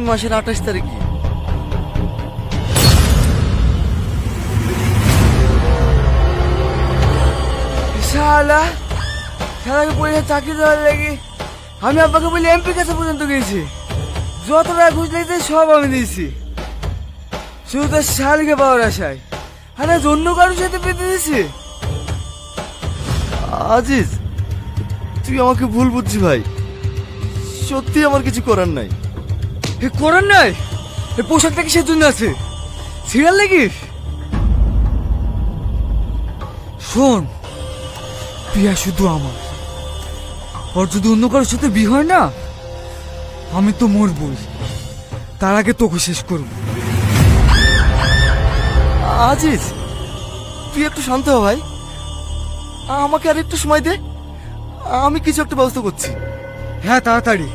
মাসের 28 তারিখে। শালা শালাকে পরীক্ষা চাকরি দেওয়ার লাগে আমি আব্বাকে বলি এমপি কাছে পর্যন্ত গেছি। যত টাকা ঘুষ লেগেছে সব আমি দিয়েছি, শুধু তার শালকে পাওয়ার আশায়। আর আজ অন্য কারোর সাথে পেতে দিছি। আজিজ, তুই আমাকে ভুল বুঝছিস ভাই, সত্যি আমার কিছু করার নাই। এ করার নাই? এ পোশাকটা কিসের জন্য আছে? Serial leggings? শোন, বিয়া শুধু আমার, ওর যদি অন্য কারোর সাথে বিয়ে হয় না আমি তো মরবই, তার আগে তোকে শেষ করব। আজিজ, তুই একটু শান্ত হ ভাই, আমাকে আর একটু সময় দে, আমি কিছু একটা ব্যবস্থা করছি। হ্যাঁ তাড়াতাড়ি।